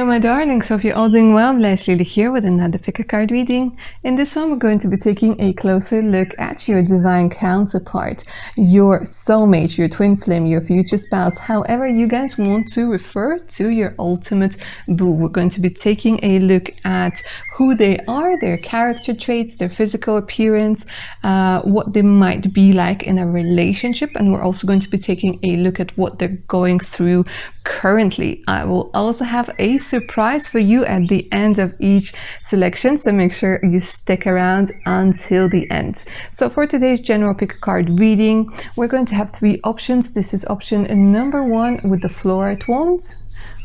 Hello my darlings, hope you're all doing well. Blushlilyblog here with another pick a card reading. In this one we're going to be taking a closer look at your divine counterpart, your soulmate, your twin flame, your future spouse, however you guys want to refer to your ultimate boo. We're going to be taking a look at who they are, their character traits, their physical appearance, what they might be like in a relationship, and we're also going to be taking a look at what they're going through currently. I will also have a surprise for you at the end of each selection, so make sure you stick around until the end. So for today's general pick a card reading, we're going to have three options. This is option number 1 with the fluorite wand.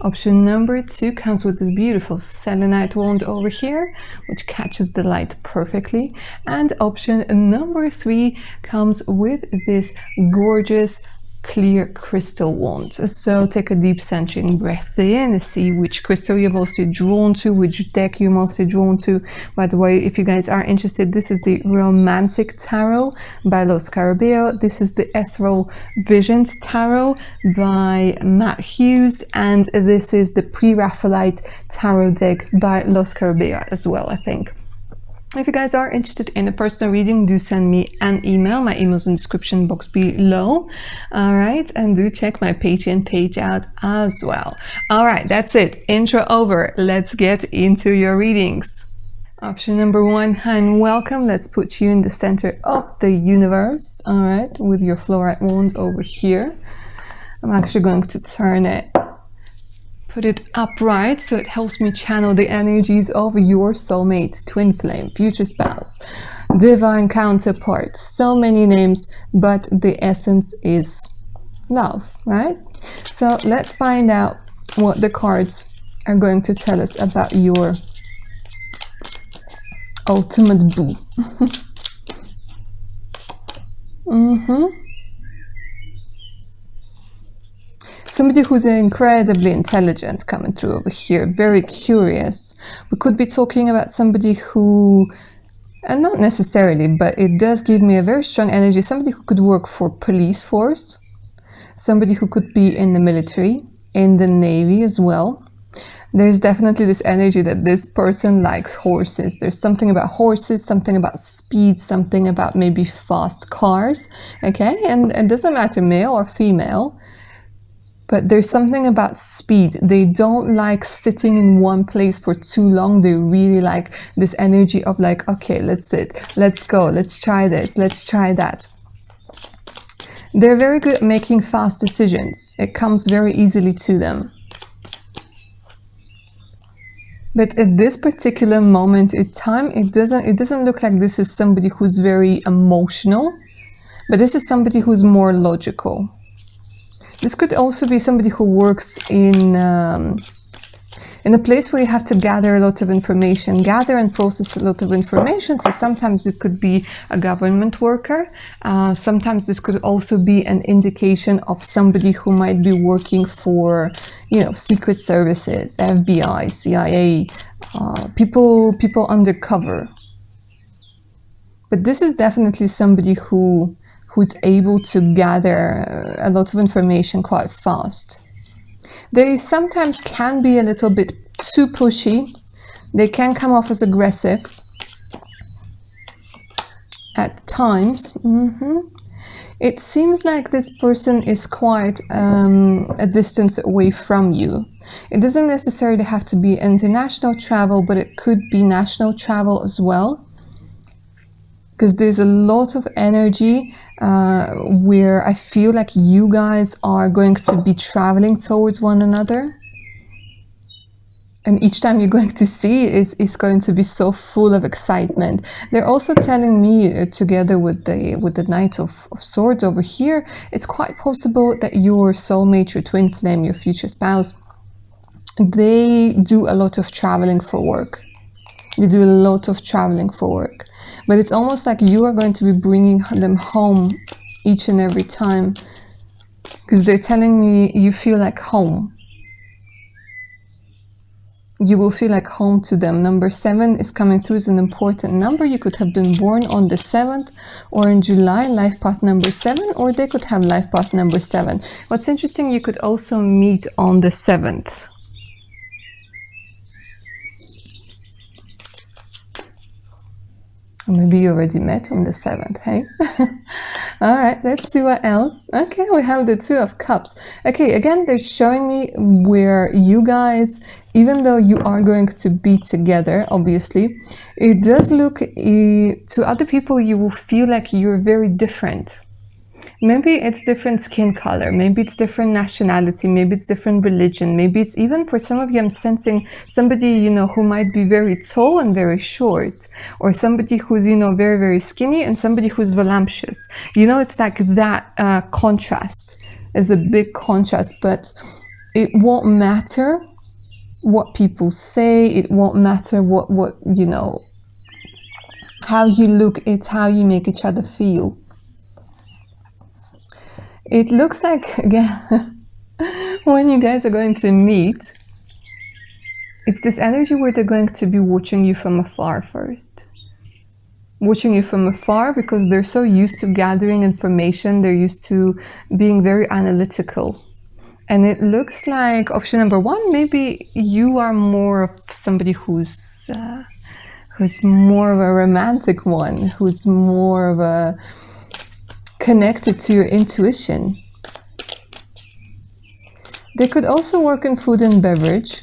Option number 2 comes with this beautiful selenite wand over here, which catches the light perfectly. And option number 3 comes with this gorgeous clear crystal wand. So take a deep centering breath in and see which crystal you're mostly drawn to, which deck you're mostly drawn to. By the way, if you guys are interested, this is the Romantic Tarot by Los Carabeo. This is the Ethereal Visions Tarot by Matt Hughes, and this is the Pre-Raphaelite Tarot deck by Los Carabeo as well, I think. If you guys are interested in a personal reading, do send me an email. My email's in the description box below. All right, and do check my Patreon page out as well. All right, that's it. Intro over. Let's get into your readings. Option number 1, and welcome. Let's put you in the center of the universe. All right, with your fluorite wand over here. I'm actually going to turn it, put it upright so it helps me channel the energies of your soulmate, twin flame, future spouse, divine counterpart. So many names, but the essence is love, right? So let's find out what the cards are going to tell us about your ultimate boo. Somebody who's incredibly intelligent coming through over here, very curious. We could be talking about somebody who, and not necessarily, but it does give me a very strong energy, somebody who could work for police force, somebody who could be in the military, in the Navy as well. There's definitely this energy that this person likes horses. There's something about horses, something about speed, something about maybe fast cars, okay? And it doesn't matter male or female, but there's something about speed. They don't like sitting in one place for too long. They really like this energy of like, okay, let's sit, let's go, let's try this, let's try that. They're very good at making fast decisions. It comes very easily to them. But at this particular moment in time, it doesn't look like this is somebody who's very emotional, but this is somebody who's more logical. This could also be somebody who works in a place where you have to gather a lot of information, gather and process a lot of information. So sometimes this could be a government worker. Sometimes this could also be an indication of somebody who might be working for, you know, secret services, FBI, CIA, people undercover. But this is definitely somebody who's able to gather a lot of information quite fast. They sometimes can be a little bit too pushy. They can come off as aggressive at times. It seems like this person is quite a distance away from you. It doesn't necessarily have to be international travel, but it could be national travel as well. Because there's a lot of energy where I feel like you guys are going to be traveling towards one another. And each time you're going to see is going to be so full of excitement. They're also telling me, together with the Knight of Swords over here, it's quite possible that your soulmate, your twin flame, your future spouse, they do a lot of traveling for work. They do a lot of traveling for work. But it's almost like you are going to be bringing them home each and every time. Because they're telling me you feel like home. You will feel like home to them. Number 7 is coming through as an important number. You could have been born on the 7th or in July, life path number 7, or they could have life path number 7. What's interesting, you could also meet on the 7th. Maybe you already met on the 7th, hey? All right, let's see what else. Okay, we have the 2 of Cups. Okay, again, they're showing me where you guys, even though you are going to be together, obviously, it does look, to other people, you will feel like you're very different. Maybe it's different skin color, maybe it's different nationality, maybe it's different religion, maybe it's even, for some of you, I'm sensing somebody, you know, who might be very tall and very short, or somebody who's, you know, very, very skinny and somebody who's voluptuous. You know, it's like that contrast is a big contrast, but it won't matter what people say, it won't matter what you know, how you look, it's how you make each other feel. It looks like, again, when you guys are going to meet, it's this energy where they're going to be watching you from afar first. Watching you from afar because they're so used to gathering information, they're used to being very analytical. And it looks like option number 1, maybe you are more of somebody who's more of a romantic one, who's more of a connected to your intuition. They could also work in food and beverage,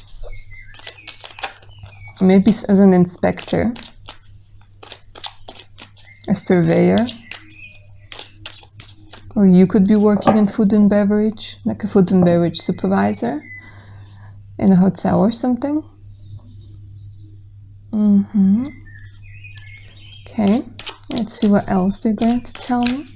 maybe as an inspector, a surveyor, or you could be working in food and beverage, like a food and beverage supervisor in a hotel or something. Okay, let's see what else they're going to tell me.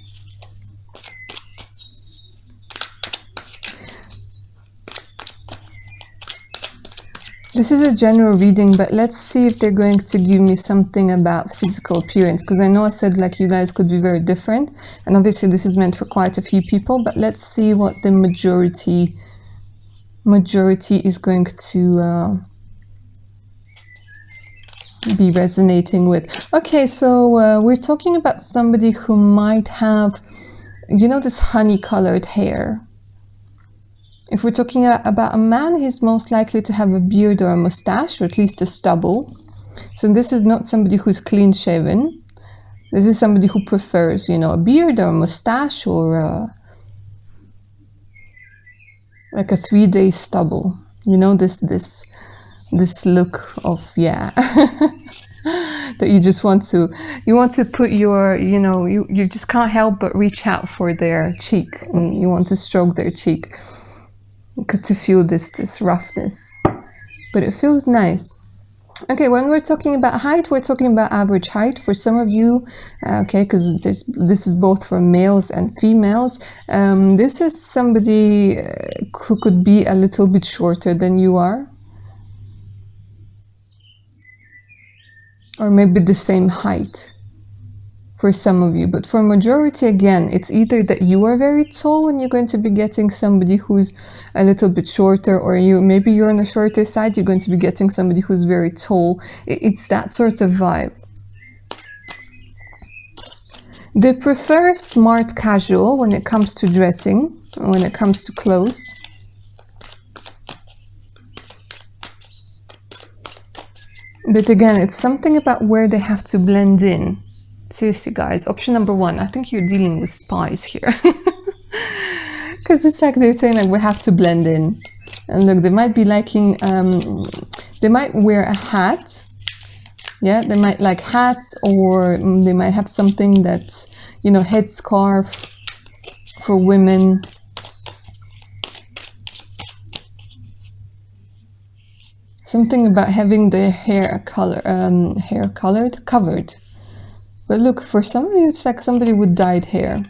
This is a general reading, but let's see if they're going to give me something about physical appearance, because I know I said like you guys could be very different, and obviously this is meant for quite a few people, but let's see what the majority is going to be resonating with. Okay, so we're talking about somebody who might have, you know, this honey-colored hair. If we're talking about a man, he's most likely to have a beard or a mustache, or at least a stubble. So this is not somebody who's clean-shaven. This is somebody who prefers, you know, a beard or a mustache, or like a 3-day stubble. You know, this look of, yeah, that you just want to put your, you know, you just can't help but reach out for their cheek, and you want to stroke their cheek. To feel this roughness, but it feels nice. Okay, when we're talking about height, we're talking about average height for some of you, okay, because this is both for males and females. This is somebody who could be a little bit shorter than you are, or maybe the same height for some of you, but for majority, again, it's either that you are very tall and you're going to be getting somebody who's a little bit shorter, or maybe you're on the shorter side, you're going to be getting somebody who's very tall. It's that sort of vibe. They prefer smart casual when it comes to dressing, when it comes to clothes. But again, it's something about where they have to blend in. Seriously, guys, option number 1, I think you're dealing with spies here. Because it's like they're saying, like, we have to blend in. And look, they might be liking, they might wear a hat. Yeah, they might like hats, or they might have something that's, you know, headscarf for women. Something about having the hair covered. But look, for some of you, it's like somebody with dyed hair.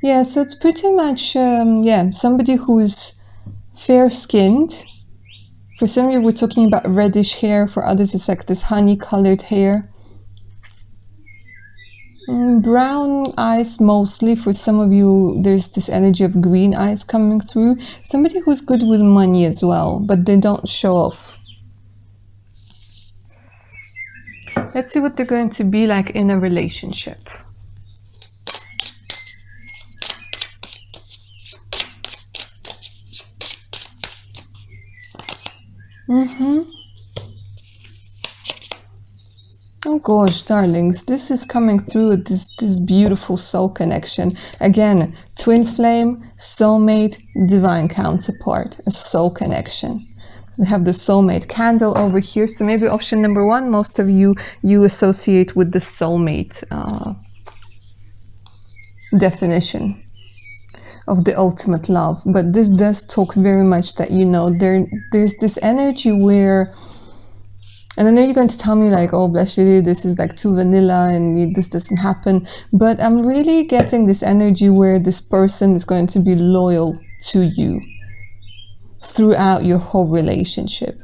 Yeah, so it's pretty much, yeah, somebody who's fair-skinned. For some of you, we're talking about reddish hair. For others, it's like this honey-colored hair. Brown eyes mostly. For some of you, there's this energy of green eyes coming through. Somebody who's good with money as well, but they don't show off. Let's see what they're going to be like in a relationship. Oh gosh, darlings, this is coming through this beautiful soul connection. Again, twin flame, soulmate, divine counterpart, a soul connection. We have the soulmate candle over here. So maybe option number one, most of you associate with the soulmate definition of the ultimate love. But this does talk very much that, you know, there's this energy where, and I know you're going to tell me like, oh, bless you, this is like too vanilla and this doesn't happen. But I'm really getting this energy where this person is going to be loyal to you throughout your whole relationship.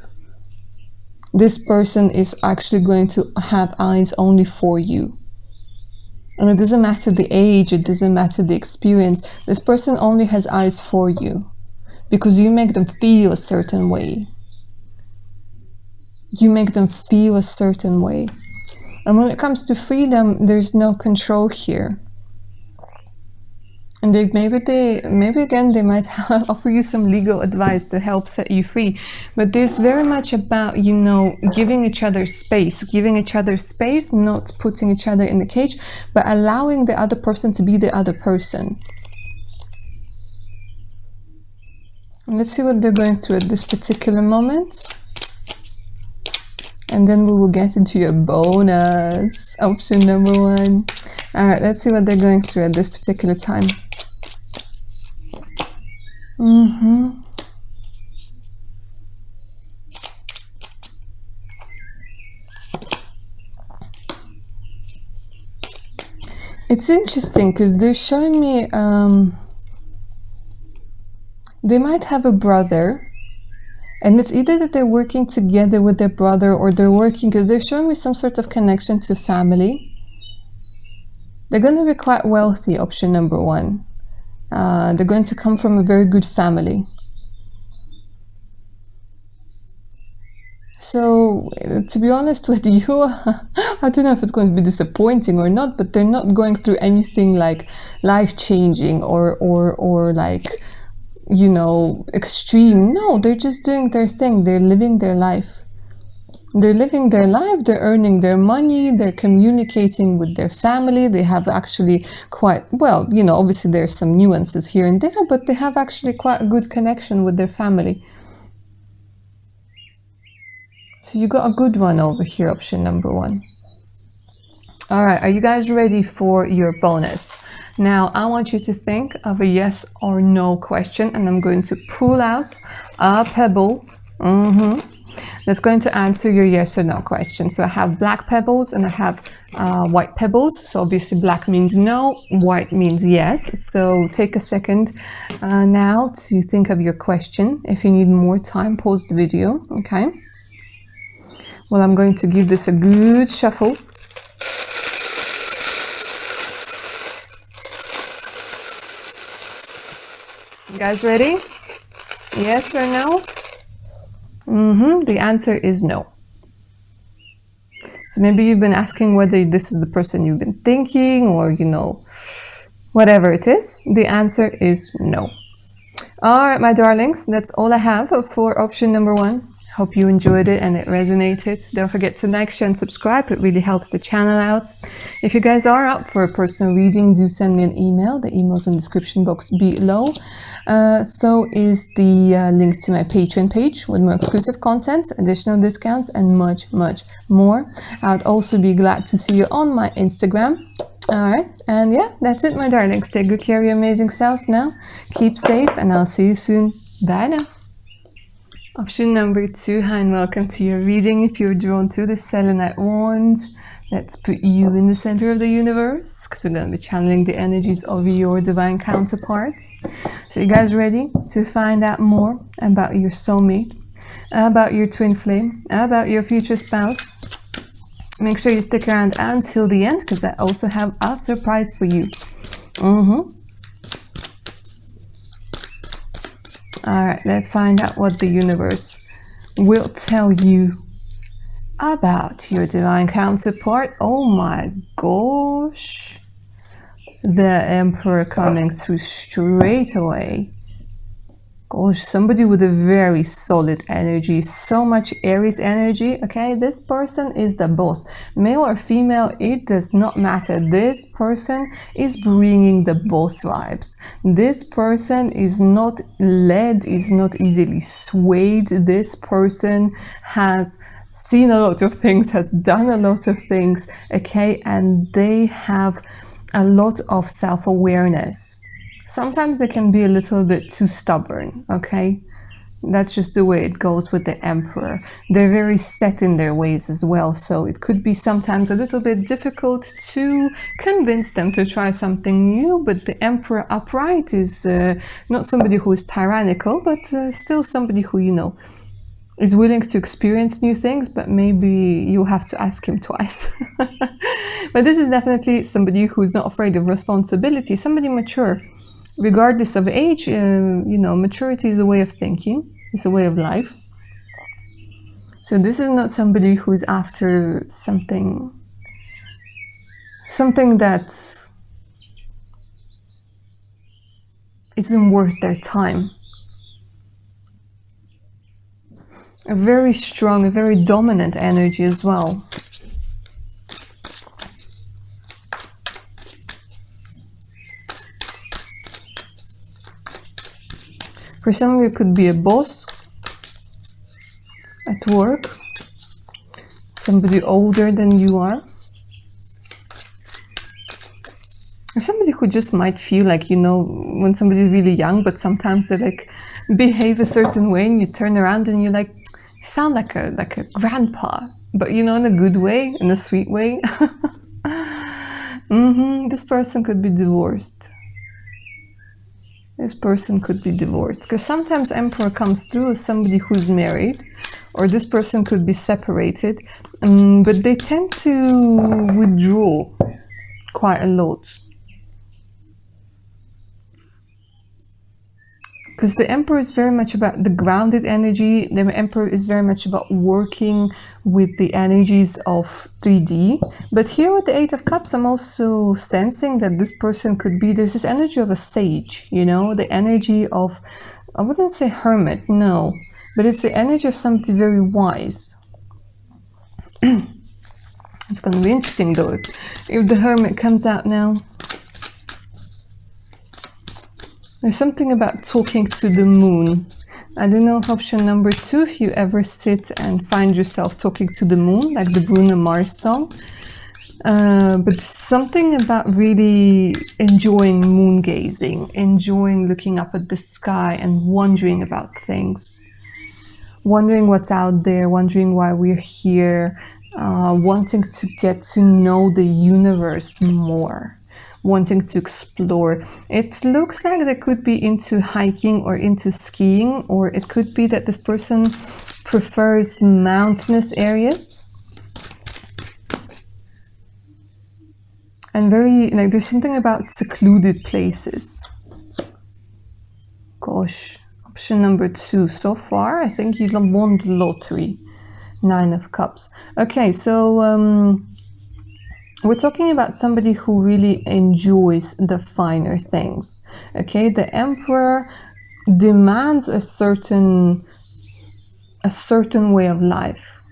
This person is actually going to have eyes only for you. And it doesn't matter the age, it doesn't matter the experience. This person only has eyes for you because you make them feel a certain way. You make them feel a certain way. And when it comes to freedom, there's no control here. And maybe again, they might offer you some legal advice to help set you free. But there's very much about, you know, giving each other space, not putting each other in the cage, but allowing the other person to be the other person. And let's see what they're going through at this particular moment. And then we will get into your bonus, option number one. All right, let's see what they're going through at this particular time. It's interesting because they're showing me they might have a brother, and it's either that they're working together with their brother or they're working, because they're showing me some sort of connection to family. They're going to be quite wealthy, option number one. They're going to come from a very good family. So, to be honest with you, I don't know if it's going to be disappointing or not, but they're not going through anything like life-changing or like, you know, extreme. No, they're just doing their thing. They're living their life. They're living their life, they're earning their money, they're communicating with their family. They have actually quite, well, you know, obviously there's some nuances here and there, but they have actually quite a good connection with their family. So you got a good one over here, option number one. All right, are you guys ready for your bonus? Now, I want you to think of a yes or no question, and I'm going to pull out a pebble. That's going to answer your yes or no question. So I have black pebbles and I have white pebbles. So obviously black means no, white means yes. So take a second now to think of your question. If you need more time, pause the video, okay? Well, I'm going to give this a good shuffle. You guys ready? Yes or no? The answer is no. So maybe you've been asking whether this is the person you've been thinking, or, you know, whatever it is. The answer is no. All right, my darlings, that's all I have for option number one. Hope you enjoyed it and it resonated. Don't forget to like, share, and subscribe. It really helps the channel out. If you guys are up for a personal reading, do send me an email. The email's in the description box below. So is the link to my Patreon page with more exclusive content, additional discounts, and much, much more. I'd also be glad to see you on my Instagram. All right, and yeah, that's it, my darlings. Take good care of your amazing selves now. Keep safe, and I'll see you soon. Bye now. Option number two, hi and welcome to your reading. If you're drawn to the selenite wand, let's put you in the center of the universe, because we're going to be channeling the energies of your divine counterpart. So you guys ready to find out more about your soulmate, about your twin flame, about your future spouse? Make sure you stick around until the end, because I also have a surprise for you. All right, let's find out what the universe will tell you about your divine counterpart. Oh my gosh. The Emperor coming through straight away. Gosh, somebody with a very solid energy, so much Aries energy. Okay, this person is the boss. Male or female, it does not matter. This person is bringing the boss vibes. This person is not led, is not easily swayed. This person has seen a lot of things, has done a lot of things, okay, and they have a lot of self-awareness. Sometimes they can be a little bit too stubborn, okay? That's just the way it goes with the Emperor. They're very set in their ways as well, so it could be sometimes a little bit difficult to convince them to try something new, but the Emperor upright is not somebody who is tyrannical, but still somebody who, you know, is willing to experience new things, but maybe you'll have to ask him twice. But this is definitely somebody who's not afraid of responsibility, somebody mature. Regardless of age, you know, maturity is a way of thinking, it's a way of life. So this is not somebody who's after something that isn't worth their time. A very strong, a very dominant energy as well. For some of you, it could be a boss at work, somebody older than you are, or somebody who just might feel like, you know, when somebody's really young, but sometimes they like behave a certain way, and you turn around and you're like, you sound like a grandpa, but you know, in a good way, in a sweet way. This person could be divorced. This person could be divorced, because sometimes Emperor comes through as somebody who's married, or this person could be separated, but they tend to withdraw quite a lot. Because the Emperor is very much about the grounded energy. The Emperor is very much about working with the energies of 3D. But here with the Eight of Cups, I'm also sensing that this person could be, there's this energy of a sage, you know, the energy of, I wouldn't say hermit, no, but it's the energy of somebody very wise. It's going to be interesting though, if the Hermit comes out now. There's something about talking to the moon. I don't know if option number 2, if you ever sit and find yourself talking to the moon, like the Bruno Mars song. But something about really enjoying moon gazing, enjoying looking up at the sky and wondering about things. Wondering what's out there, wondering why we're here, wanting to get to know the universe more. Wanting to explore. It looks like they could be into hiking or into skiing, or it could be that this person prefers mountainous areas. And very, like, there's something about secluded places. Gosh, option number 2. So far, I think you won the lottery. 9 of Cups. Okay, so we're talking about somebody who really enjoys the finer things, okay? The Emperor demands a certain way of life.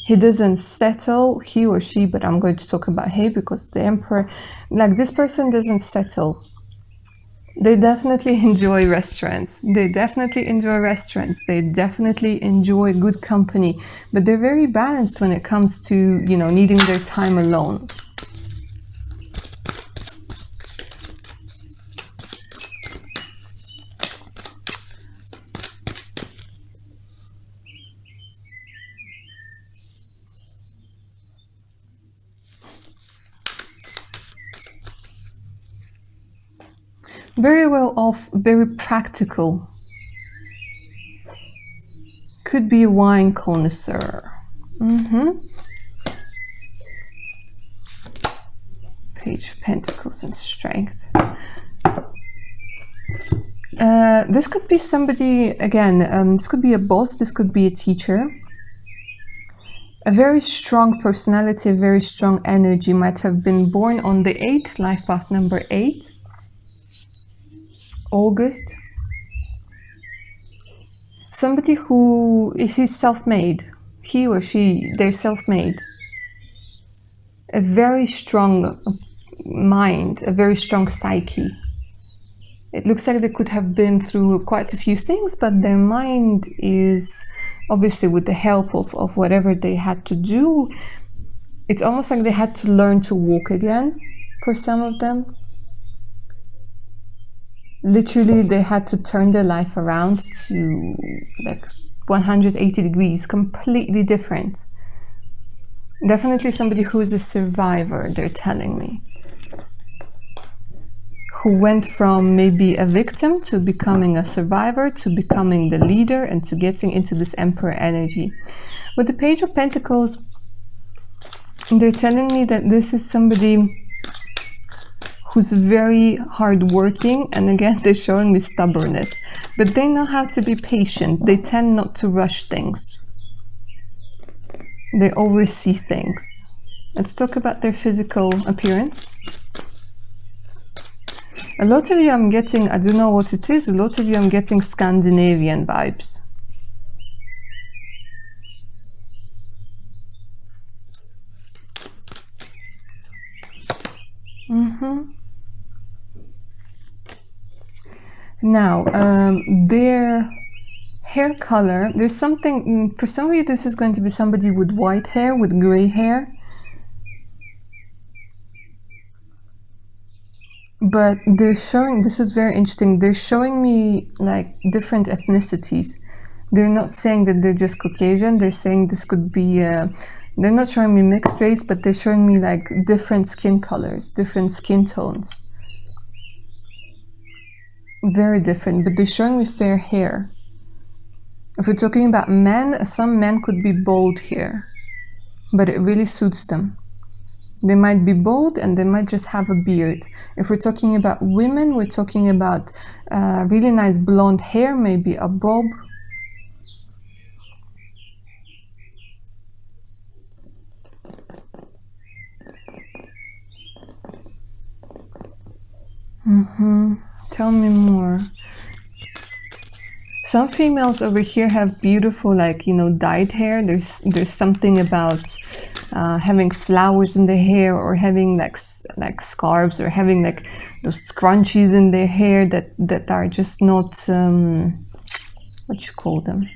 He doesn't settle, he or she, but I'm going to talk about he, because the Emperor, like, this person doesn't settle. They definitely enjoy restaurants. They definitely enjoy restaurants. They definitely enjoy good company. But they're very balanced when it comes to, you know, needing their time alone. Very well off, very practical. Could be a wine connoisseur. Page of Pentacles and Strength. This could be somebody, again, this could be a boss, this could be a teacher. A very strong personality, a very strong energy, might have been born on the 8th, life path number 8. August. Somebody who is self-made. He or she, they're self-made. A very strong mind, a very strong psyche. It looks like they could have been through quite a few things, but their mind is, obviously with the help of whatever they had to do, it's almost like they had to learn to walk again for some of them. Literally, they had to turn their life around to like 180 degrees, completely different. Definitely somebody who is a survivor, they're telling me. Who went from maybe a victim to becoming a survivor, to becoming the leader, and to getting into this Emperor energy. With the Page of Pentacles, they're telling me that this is somebody who's very hardworking, and again, they're showing me stubbornness. But they know how to be patient. They tend not to rush things. They oversee things. Let's talk about their physical appearance. A lot of you I'm getting, I don't know what it is, a lot of you I'm getting Scandinavian vibes. Now, their hair color, there's something, for some of you this is going to be somebody with white hair, with gray hair. But they're showing, this is very interesting, they're showing me like different ethnicities. They're not saying that they're just Caucasian, they're saying this could be, they're not showing me mixed race, but they're showing me like different skin colors, different skin tones. Very different, but they're showing me fair hair. If we're talking about men, some men could be bald here, but it really suits them. They might be bald and they might just have a beard. If we're talking about women, we're talking about really nice blonde hair, maybe a bob. Tell me more. Some females over here have beautiful, like, you know, dyed hair. There's something about having flowers in the hair, or having like scarves, or having like those scrunchies in their hair that are just not what you call them.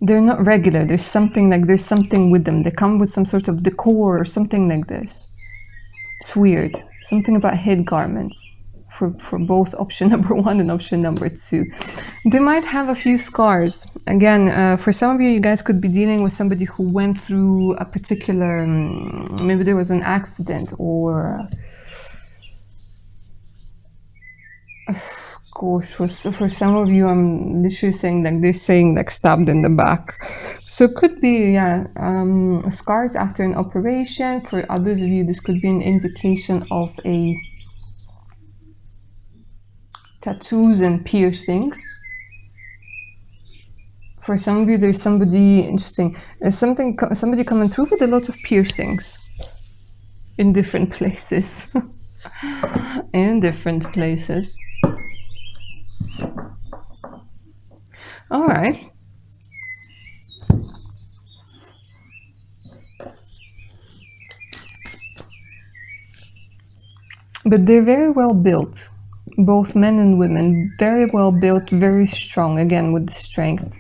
They're not regular. There's something with them. They come with some sort of decor or something like this. It's weird. Something about head garments for both option number 1 and option number 2. They might have a few scars. Again, for some of you, you guys could be dealing with somebody who went through a particular, maybe there was an accident, or gosh, for some of you, I'm literally saying like they're saying like stabbed in the back. So it could be, yeah, scars after an operation. For others of you, this could be an indication of a tattoos and piercings. For some of you, there's somebody interesting. There's somebody coming through with a lot of piercings in different places. In different places. All right. But they're very well built, both men and women, very well built, very strong, again, with the strength.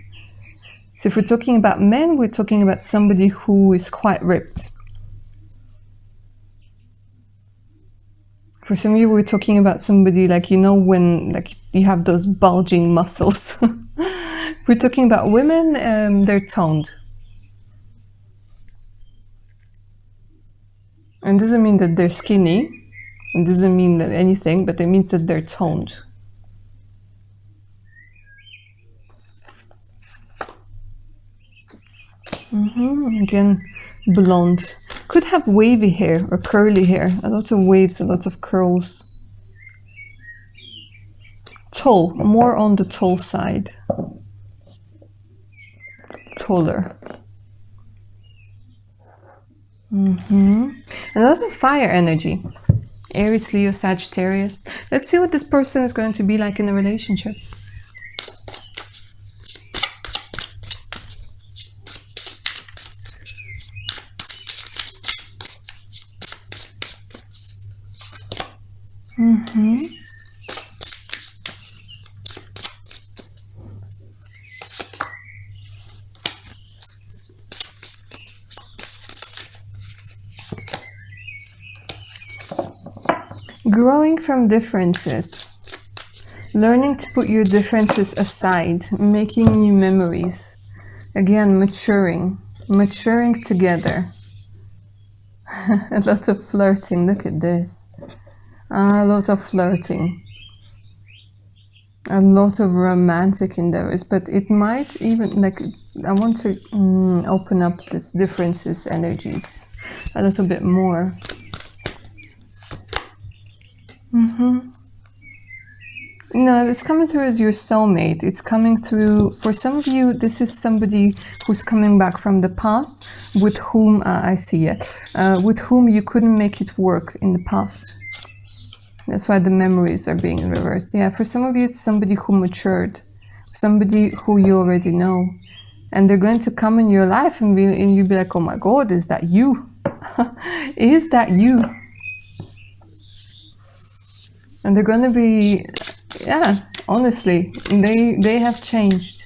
So if we're talking about men, we're talking about somebody who is quite ripped. For some of you, we're talking about somebody like, you know, when like you have those bulging muscles. We're talking about women, they're toned. And doesn't mean that they're skinny. It doesn't mean that anything, but it means that they're toned. Again, blonde. Could have wavy hair or curly hair. A lot of waves, a lot of curls. Tall, more on the tall side. Taller. A lot of fire energy Aries, Leo, Sagittarius. Let's see what this person is going to be like in a relationship. Growing from differences, learning to put your differences aside, making new memories, again maturing together. A lot of flirting, look at this, a lot of flirting, a lot of romantic endeavors, but it might even, like, I want to open up this differences energies a little bit more. No, it's coming through as your soulmate. It's coming through, for some of you, this is somebody who's coming back from the past, with whom, I see it, with whom you couldn't make it work in the past. That's why the memories are being reversed. Yeah, for some of you, it's somebody who matured, somebody who you already know. And they're going to come in your life and you'll be like, oh my God, is that you? Is that you? And they're going to be, yeah, honestly, they have changed.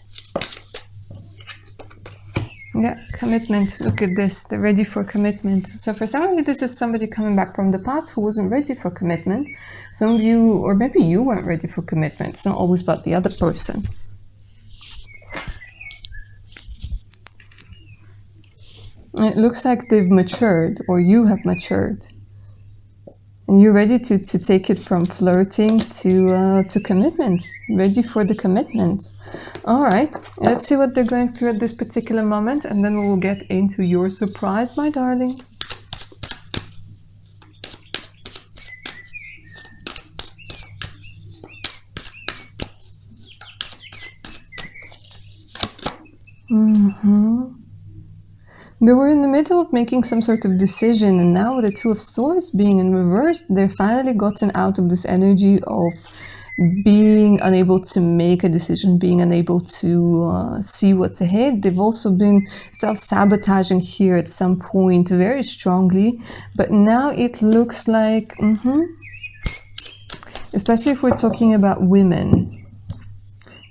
Yeah, commitment. Look at this. They're ready for commitment. So for some of you, this is somebody coming back from the past who wasn't ready for commitment. Some of you, or maybe you weren't ready for commitment. It's not always about the other person. It looks like they've matured, or you have matured. And you're ready to take it from flirting to commitment. Ready for the commitment. All right, let's see what they're going through at this particular moment, and then we will get into your surprise, my darlings. They were in the middle of making some sort of decision, and now with the Two of Swords being in reverse, they've finally gotten out of this energy of being unable to make a decision, being unable to see what's ahead. They've also been self-sabotaging here at some point very strongly, but now it looks like, especially if we're talking about women,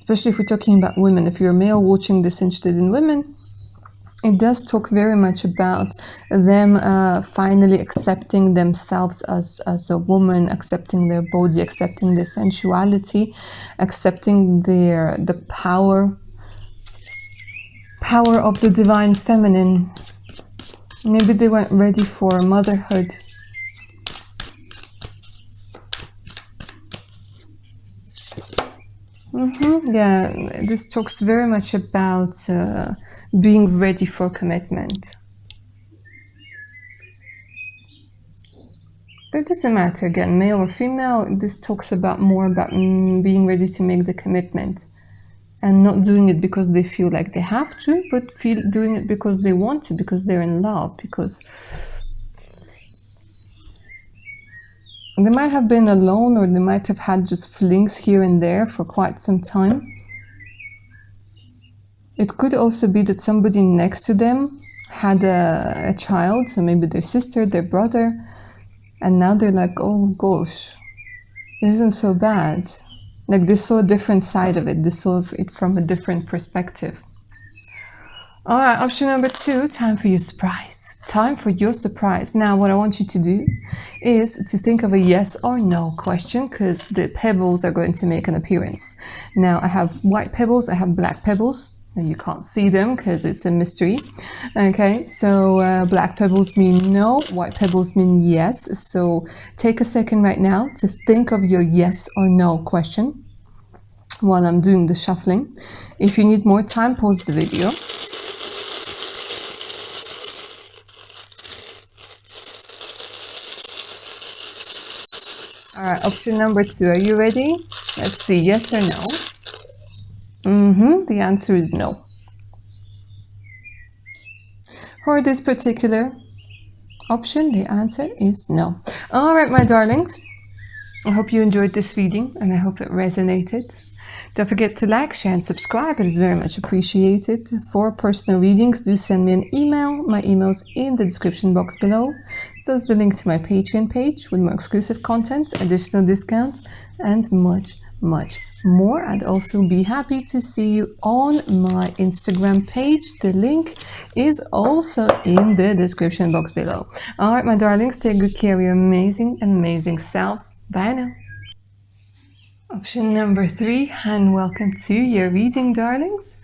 if you're a male watching this interested in women, it does talk very much about them finally accepting themselves as a woman, accepting their body, accepting their sensuality, accepting the power of the divine feminine. Maybe they weren't ready for motherhood. Yeah, this talks very much about being ready for commitment. But it doesn't matter, again, male or female, this talks about more about being ready to make the commitment. And not doing it because they feel like they have to, but doing it because they want to, because they're in love, because they might have been alone, or they might have had just flings here and there for quite some time. It could also be that somebody next to them had a child, so maybe their sister, their brother, and now they're like, oh gosh, it isn't so bad. Like they saw a different side of it, they saw it from a different perspective. All right, option number 2, time for your surprise. Time for your surprise. Now, what I want you to do is to think of a yes or no question, because the pebbles are going to make an appearance. Now, I have white pebbles, I have black pebbles, and you can't see them because it's a mystery. Okay, so black pebbles mean no, white pebbles mean yes. So take a second right now to think of your yes or no question while I'm doing the shuffling. If you need more time, pause the video. All right, option number 2, are you ready? Let's see, yes or no? The answer is no. For this particular option, the answer is no. All right, my darlings. I hope you enjoyed this reading and I hope it resonated. Don't forget to like, share, and subscribe. It is very much appreciated. For personal readings, do send me an email. My email's in the description box below. So is the link to my Patreon page with more exclusive content, additional discounts, and much, much more. I'd also be happy to see you on my Instagram page. The link is also in the description box below. All right, my darlings, take good care of your amazing, amazing selves. Bye now. Option number 3, and welcome to your reading, darlings.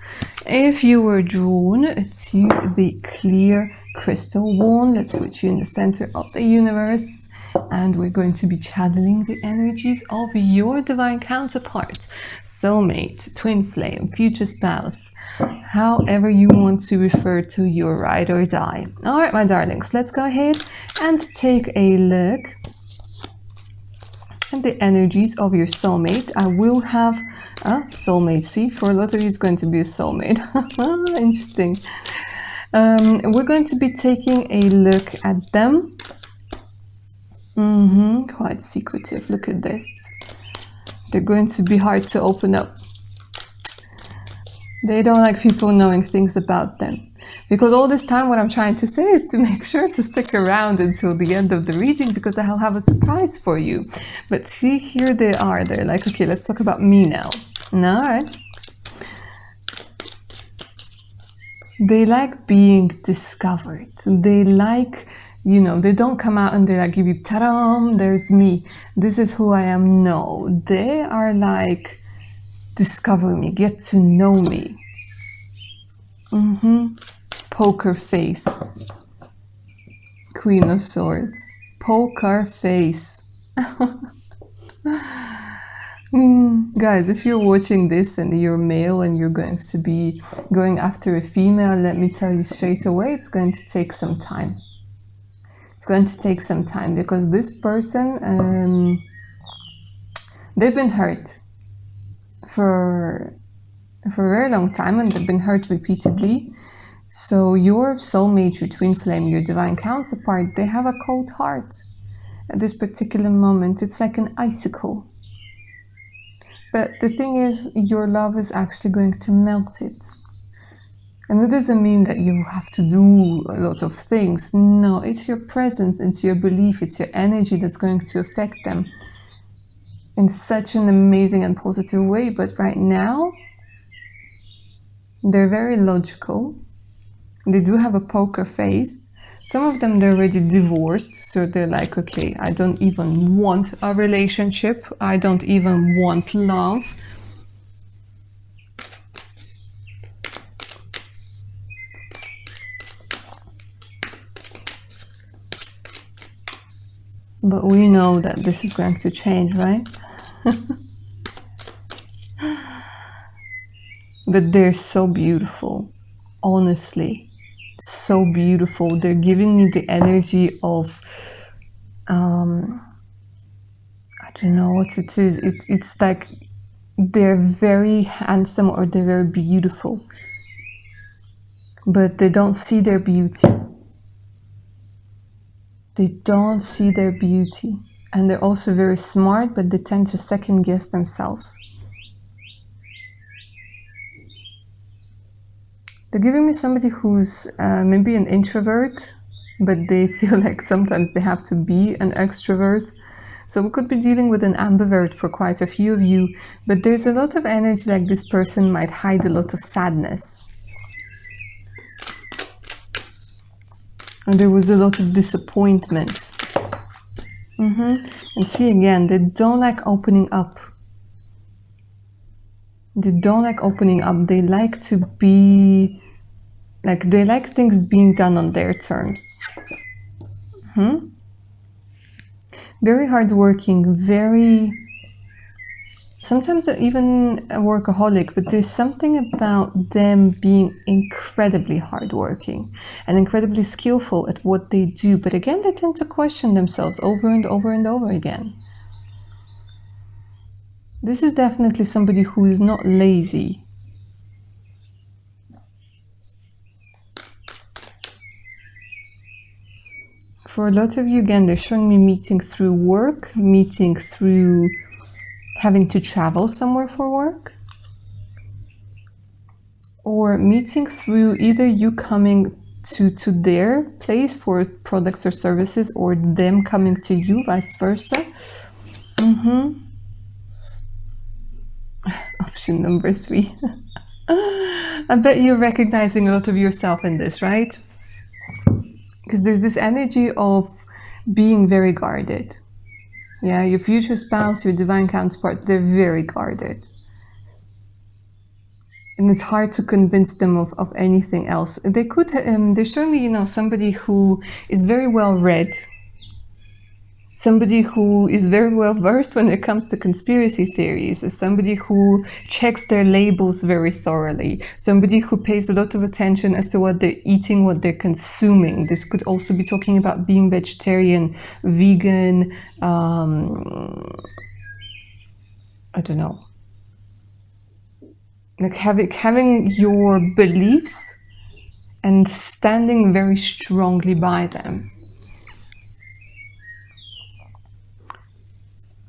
If you were drawn to the clear crystal wand, let's put you in the center of the universe, and we're going to be channeling the energies of your divine counterpart, soulmate, twin flame, future spouse, however you want to refer to your ride or die. All right, my darlings, let's go ahead and take a look and the energies of your soulmate. I will have a soulmate. See, for a lot of you, it's going to be a soulmate. Interesting. We're going to be taking a look at them. Quite secretive. Look at this. They're going to be hard to open up. They don't like people knowing things about them. Because all this time what I'm trying to say is to make sure to stick around until the end of the reading, because I'll have a surprise for you. But see, here they are. They're like, okay, let's talk about me now. All right. They like being discovered. They like, you know, they don't come out and they like give you, ta-da, there's me. This is who I am. No, they are like, discover me, get to know me. Poker face. Queen of Swords. Poker face. Guys, if you're watching this and you're male and you're going to be going after a female, let me tell you straight away, it's going to take some time. It's going to take some time because this person, they've been hurt for a very long time, and they've been hurt repeatedly. So your soulmate, your twin flame, your divine counterpart, they have a cold heart at this particular moment. It's like an icicle. But the thing is, your love is actually going to melt it. And it doesn't mean that you have to do a lot of things. No, it's your presence, it's your belief, it's your energy that's going to affect them in such an amazing and positive way. But right now, they're very logical. They do have a poker face. Some of them, they're already divorced. So they're like, okay, I don't even want a relationship. I don't even want love. But we know that this is going to change, right? But they're so beautiful, honestly, so beautiful. They're giving me the energy of, I don't know what it is. It's like they're very handsome or they're very beautiful, but they don't see their beauty. They don't see their beauty. And they're also very smart, but they tend to second guess themselves. They're giving me somebody who's maybe an introvert, but they feel like sometimes they have to be an extrovert. So we could be dealing with an ambivert for quite a few of you, but there's a lot of energy like this person might hide a lot of sadness. And there was a lot of disappointment. And see again, they don't like opening up. They don't like opening up. They like to be, like, they like things being done on their terms. Very hardworking, very, sometimes even a workaholic, but there's something about them being incredibly hardworking and incredibly skillful at what they do. But again, they tend to question themselves over and over and over again. This is definitely somebody who is not lazy. For a lot of you, again, they're showing me meeting through work, meeting through having to travel somewhere for work, or meeting through either you coming to their place for products or services, or them coming to you, vice versa. Option number 3. I bet you're recognizing a lot of yourself in this, right? Because there's this energy of being very guarded. Yeah, your future spouse, your divine counterpart, they're very guarded. And it's hard to convince them of anything else. They could, they're showing me, you know, somebody who is very well read. Somebody who is very well versed when it comes to conspiracy theories. Somebody who checks their labels very thoroughly. Somebody who pays a lot of attention as to what they're eating, what they're consuming. This could also be talking about being vegetarian, vegan, I don't know. Like having your beliefs and standing very strongly by them.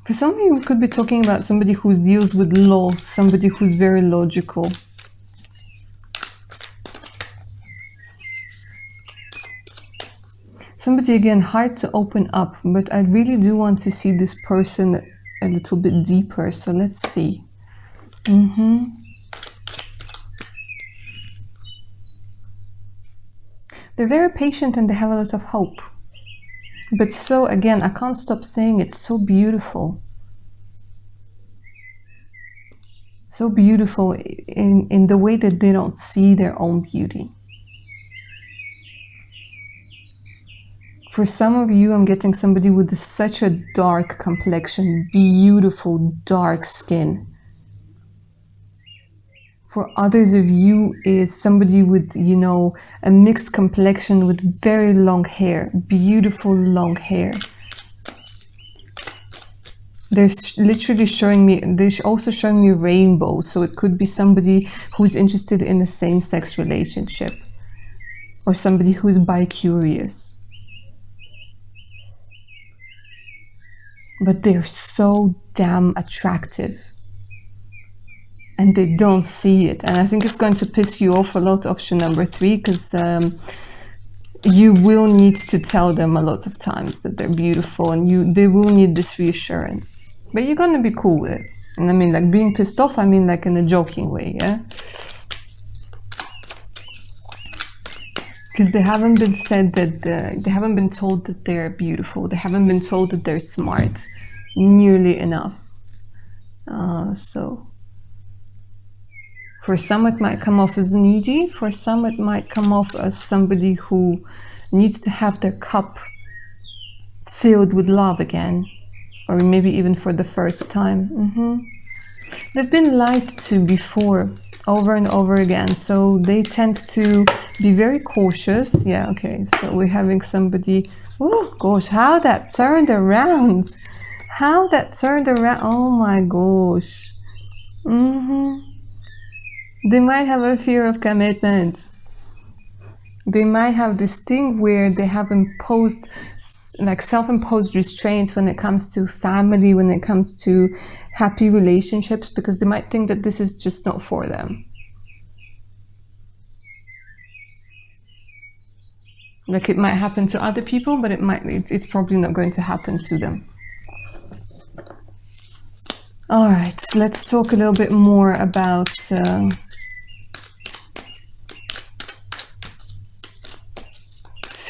For some of you, we could be talking about somebody who deals with law, somebody who's very logical. Somebody, again, hard to open up, but I really do want to see this person a little bit deeper, so let's see. They're very patient and they have a lot of hope. But so, again, I can't stop saying it's so beautiful. So beautiful in the way that they don't see their own beauty. For some of you, I'm getting somebody with such a dark complexion, beautiful dark skin. For others of you is somebody with, you know, a mixed complexion with very long hair, beautiful long hair. They're literally showing me, they're also showing me rainbows. So it could be somebody who's interested in a same-sex relationship, or somebody who's bi-curious. But they're so damn attractive. And they don't see it. And I think it's going to piss you off a lot, option number 3, because you will need to tell them a lot of times that they're beautiful, and they will need this reassurance. But you're going to be cool with it. And I mean, like, being pissed off, I mean, like, in a joking way, yeah? Because they haven't been said that, they haven't been told that they're beautiful. They haven't been told that they're smart nearly enough. So... for some, it might come off as needy. For some, it might come off as somebody who needs to have their cup filled with love again. Or maybe even for the first time. They've been lied to before, over and over again. So they tend to be very cautious. Yeah, okay. So we're having somebody... oh, gosh, how that turned around. How that turned around. Oh, my gosh. They might have a fear of commitment. They might have this thing where they have imposed, like, self-imposed restraints when it comes to family, when it comes to happy relationships, because they might think that this is just not for them. Like, it might happen to other people, but it's probably not going to happen to them. All right, so let's talk a little bit more about...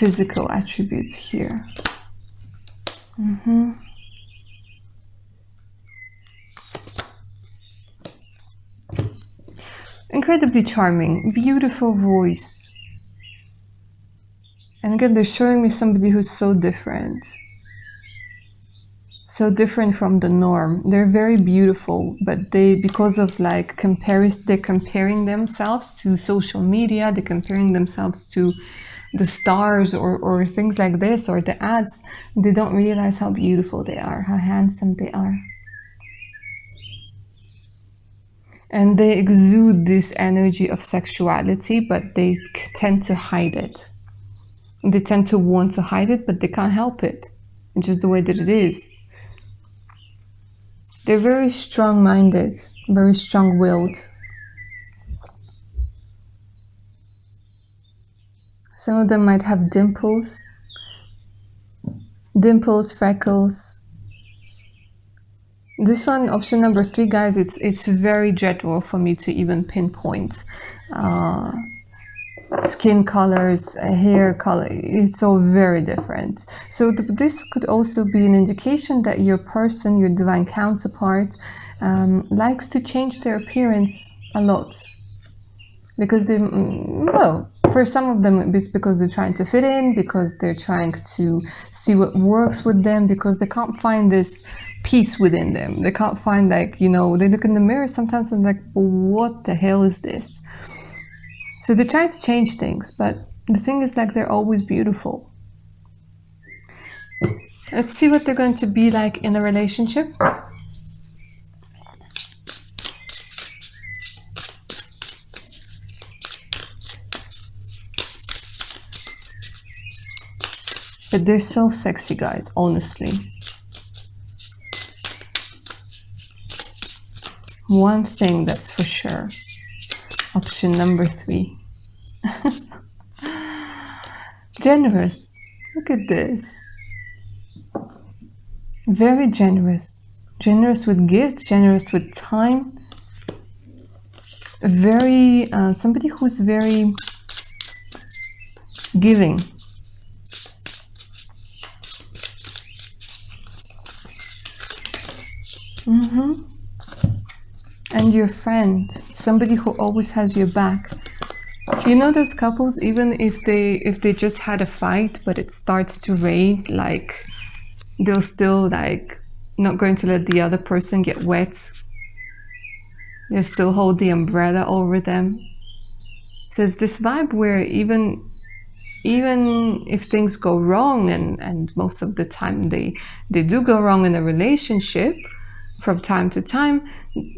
physical attributes here. Incredibly charming, beautiful voice. And again, they're showing me somebody who's so different. So different from the norm. They're very beautiful, but because of, like, they're comparing themselves to social media, they're comparing themselves to the stars or things like this, or the ads. They don't realize how beautiful they are, how handsome they are. And they exude this energy of sexuality, but they tend to hide it. They tend to want to hide it, but they can't help it. It's just the way that it is. They're very strong-minded, very strong-willed. Some of them might have dimples, freckles. This one, option number 3, guys, it's very general for me to even pinpoint. Skin colors, hair color, it's all very different. So this could also be an indication that your person, your divine counterpart, likes to change their appearance a lot. Because they, well, for some of them it's because they're trying to fit in, because they're trying to see what works with them, because they can't find this peace within them. They can't find, like, you know, they look in the mirror sometimes and like, well, what the hell is this? So they try to change things, but the thing is, like, they're always beautiful. Let's see what they're going to be like in a relationship. But they're so sexy, guys, honestly. One thing that's for sure. Option number 3. Generous. Look at this. Very generous. Generous with gifts, generous with time. Very, somebody who's very giving. And your friend, somebody who always has your back. You know those couples, even if they just had a fight, but it starts to rain, like, they'll still, like, not going to let the other person get wet. They still hold the umbrella over them. So it's this vibe where even if things go wrong, and most of the time they do go wrong in a relationship, from time to time,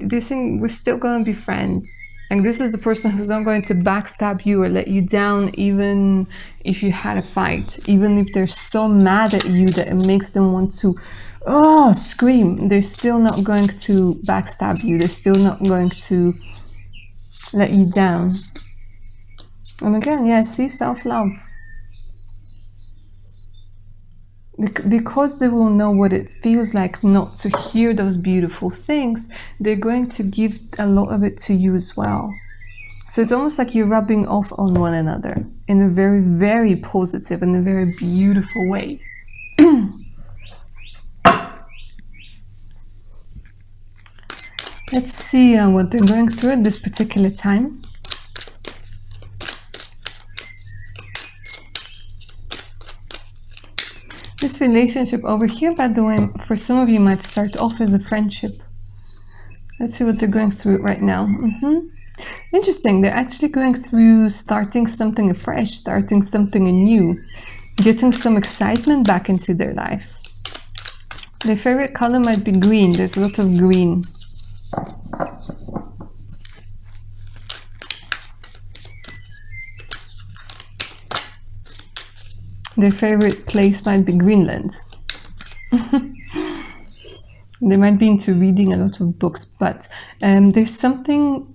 they think we're still going to be friends. And this is the person who's not going to backstab you or let you down, even if you had a fight. Even if they're so mad at you that it makes them want to scream, they're still not going to backstab you. They're still not going to let you down. And again, yeah, see, self-love. Because they will know what it feels like not to hear those beautiful things, they're going to give a lot of it to you as well. So it's almost like you're rubbing off on one another in a very, very positive and a very beautiful way. Let's see what they're going through at this particular time. This relationship over here, by the way, for some of you might start off as a friendship. Let's see what they're going through right now. Interesting, they're actually going through starting something afresh, starting something anew, getting some excitement back into their life. Their favorite color might be green. There's a lot of green. Their favorite place might be Greenland. They might be into reading a lot of books, but there's something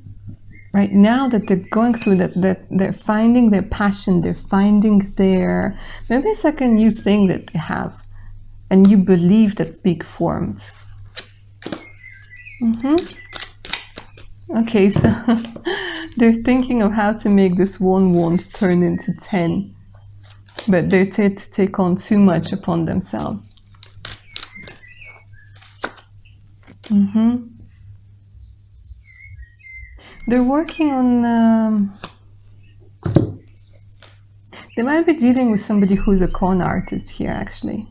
right now that they're going through, that they're finding their passion, they're finding their, maybe it's like a new thing that they have, a new belief that's being formed. Okay, so they're thinking of how to make this 1 wand turn into 10. But they tend to take on too much upon themselves. They're working on... they might be dealing with somebody who's a con artist here, actually.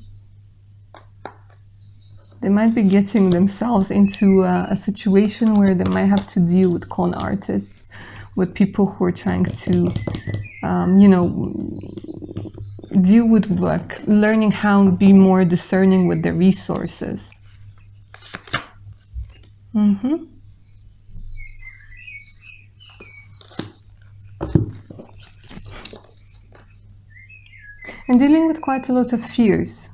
They might be getting themselves into a situation where they might have to deal with con artists, with people who are trying to, you know, deal with work, learning how to be more discerning with their resources. and dealing with quite a lot of fears.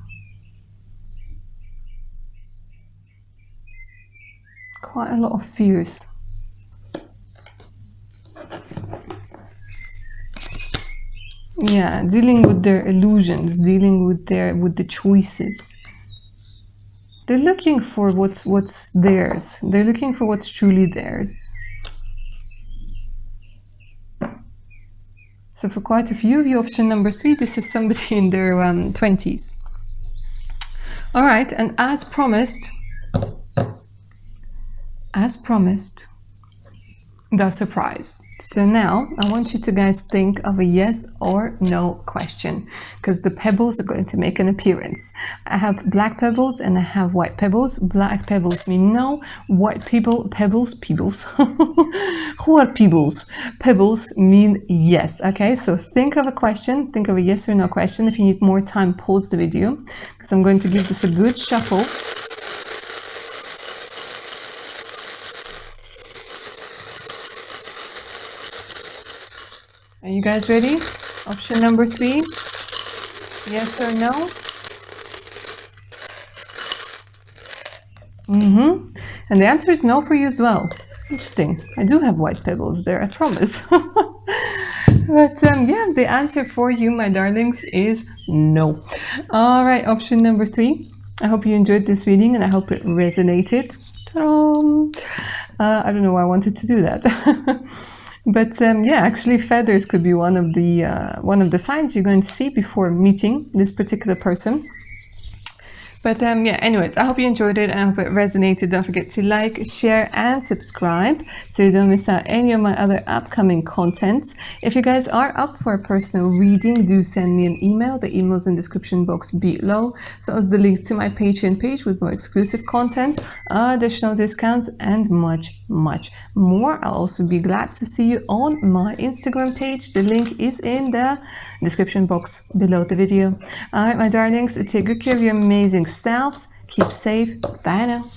Quite a lot of fears. Yeah, dealing with their illusions, dealing with the choices. They're looking for what's theirs. They're looking for what's truly theirs. So for quite a few of you, option number 3, this is somebody in their 20s. All right, and as promised, the surprise. So now I want you to guys think of a yes or no question, because the pebbles are going to make an appearance. I have black pebbles and I have white pebbles. Black pebbles mean no, white pebbles who are pebbles? Pebbles mean yes. Okay, so think of a question, think of a yes or no question. If you need more time, pause the video, because I'm going to give this a good shuffle. Are you guys ready? Option number 3, yes or no? And the answer is no for you as well. Interesting. I do have white pebbles there, I promise. But yeah, the answer for you, my darlings, is no. All right, option number 3. I hope you enjoyed this reading and I hope it resonated. I don't know why I wanted to do that. But yeah, actually feathers could be one of the signs you're going to see before meeting this particular person. But yeah, anyways, I hope you enjoyed it and I hope it resonated. Don't forget to like, share and subscribe so you don't miss out any of my other upcoming contents. If you guys are up for a personal reading, do send me an email. The email's in the description box below. So is the link to my Patreon page with more exclusive content, additional discounts and much more. I'll also be glad to see you on my Instagram page. The link is in the description box below the video. All right, my darlings, take good care of your amazing selves. Keep safe. Bye now.